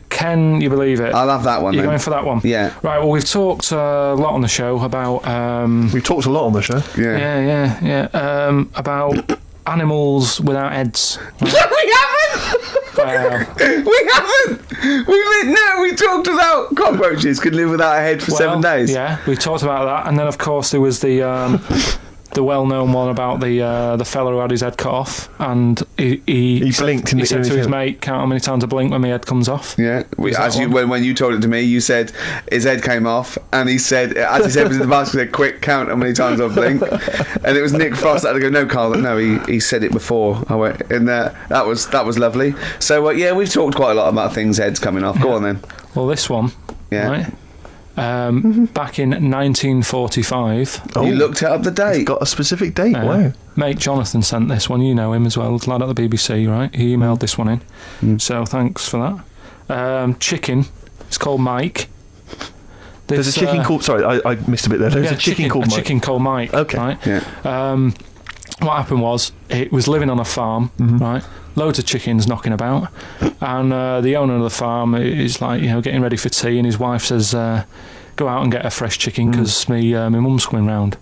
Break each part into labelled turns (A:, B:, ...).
A: Can you believe it?
B: I'll have that one.
A: You're
B: then.
A: going for that one?
B: Yeah.
A: Right, well, we've talked a lot on the show about...
C: We've talked a lot on the show.
A: Yeah. About animals without heads.
B: We haven't! We haven't! We talked about cockroaches could live without a head for 7 days.
A: Yeah, we talked about that. And then, of course, there was the well-known one about the fella who had his head cut off, and he
C: blinked.
A: He said to his mate, "Count how many times I blink when my head comes off."
B: Yeah, when you told it to me, you said his head came off, and he said, as his head was in the basket, he said, "Quick, count how many times I blink." And it was Nick Frost that had to go, "No, Carl, no, he said it before." I went, and that was lovely. So yeah, we've talked quite a lot about things heads coming off. Go on then.
A: Well, this one, right? Back in 1945.
B: You looked up the date.
C: It's got a specific date. Wow.
A: Mate Jonathan sent this one. You know him as well, the lad at the BBC, right? He emailed this one in. So thanks for that. Chicken. It's called Mike.
C: There's a chicken called... Sorry, I missed a bit there. There's a chicken called Mike.
A: A chicken called Mike.
C: Okay.
A: Right?
B: Yeah.
A: What happened was, it was living on a farm, right? Loads of chickens knocking about, and the owner of the farm is like, getting ready for tea, and his wife says, "Go out and get a fresh chicken because my mum's coming round."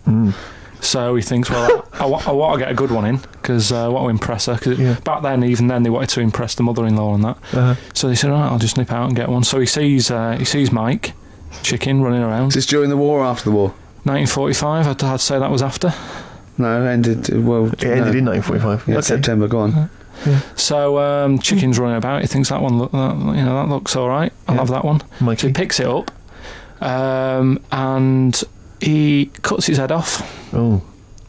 A: So he thinks, well, I want to get a good one in because I want to impress her. Cause back then, even then, they wanted to impress the mother-in-law and that. So they said, "Right, I'll just nip out and get one." So he sees Mike, chicken, running around.
B: Is this during the war or after the war?
A: 1945. I'd say that was after.
B: No, it ended. Well,
C: it ended in 1945.
B: Yeah,
C: okay.
B: September. Go on.
A: Yeah. So chicken's running about. He thinks that one, that looks all right. I'll have that one.
C: Mikey.
A: So he picks it up, and he cuts his head off.
C: Oh.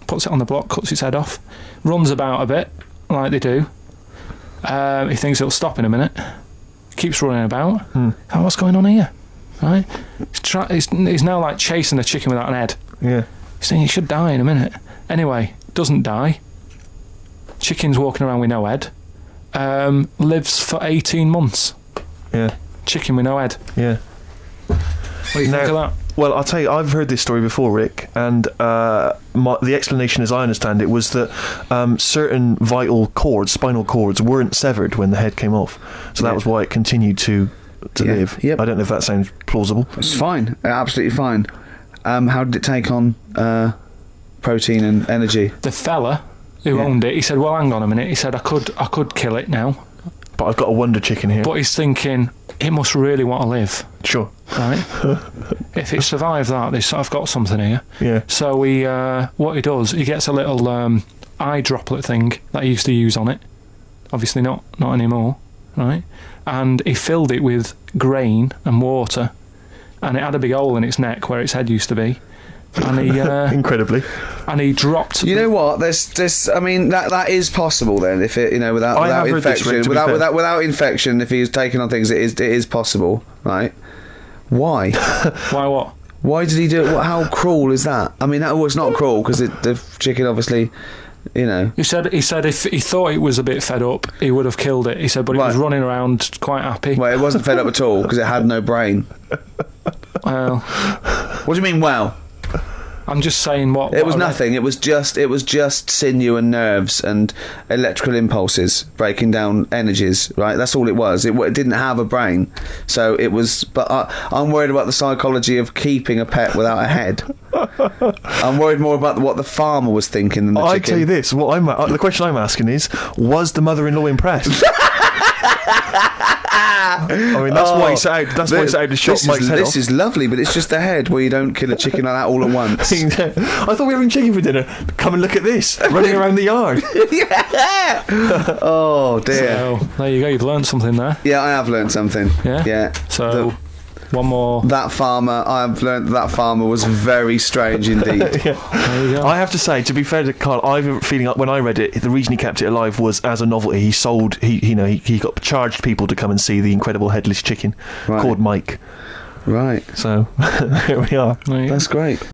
A: Puts it on the block, cuts its head off, runs about a bit like they do. He thinks it'll stop in a minute. Keeps running about. Oh, what's going on here? Right? He's now like chasing a chicken without an head.
C: Yeah.
A: He's thinking he should die in a minute. Anyway, doesn't die. Chicken's walking around with no head. Lives for 18 months.
C: Yeah.
A: Chicken with no head.
C: Yeah.
A: What do you think of that?
C: Well, I'll tell you, I've heard this story before, Rick, and the explanation, as I understand it, was that certain vital cords, spinal cords, weren't severed when the head came off. So that was why it continued to live.
B: Yep.
C: I don't know if that sounds plausible.
B: It's fine. Absolutely fine. How did it take on protein and energy?
A: The fella who owned it, he said, "Well, hang on a minute." He said, I could kill it now,
C: but I've got a wonder chicken here."
A: But he's thinking, it must really want to live.
C: Sure.
A: Right? If it survived that, I've got something here.
C: Yeah.
A: So what he does, he gets a little eye droplet thing that he used to use on it. Obviously not anymore, right? And he filled it with grain and water, and it had a big hole in its neck where its head used to be. And he
C: incredibly,
A: and he dropped.
B: You know what? There's. I mean, that is possible. Then, if it, without infection, without infection, if he's taking on things, it is possible, right? Why?
A: Why what?
B: Why did he do it? How cruel is that? I mean, it's not cruel because the chicken obviously, He said if he thought it was a bit fed up, he would have killed it. He said, but it was running around quite happy. Well, it wasn't fed up at all because it had no brain.
A: Well,
B: what do you mean? Well.
A: I'm just saying what
B: it was nothing. It was just sinew and nerves and electrical impulses breaking down energies. Right, that's all it was. It didn't have a brain, so it was. But I'm worried about the psychology of keeping a pet without a head. I'm worried more about what the farmer was thinking than the chicken.
C: I tell you this: the question I'm asking is, was the mother-in-law impressed? I mean, that's why he set out. That's why he set out to chop Mike's head off.
B: This is lovely, but it's just the head where you don't kill a chicken like that all at once.
C: I thought we were having chicken for dinner. Come and look at this, running around the yard.
B: Yeah. Oh dear.
A: So there you go. You've learned something there.
B: Yeah, I have learned something.
A: Yeah.
B: Yeah.
A: So. One more.
B: That farmer, I've learned that farmer was very strange indeed.
A: There you go.
C: I have to say, to be fair to Carl, I have a feeling when I read it, the reason he kept it alive was as a novelty. He got charged people to come and see the incredible headless chicken called Mike.
B: Right.
C: So here we are.
B: That's great.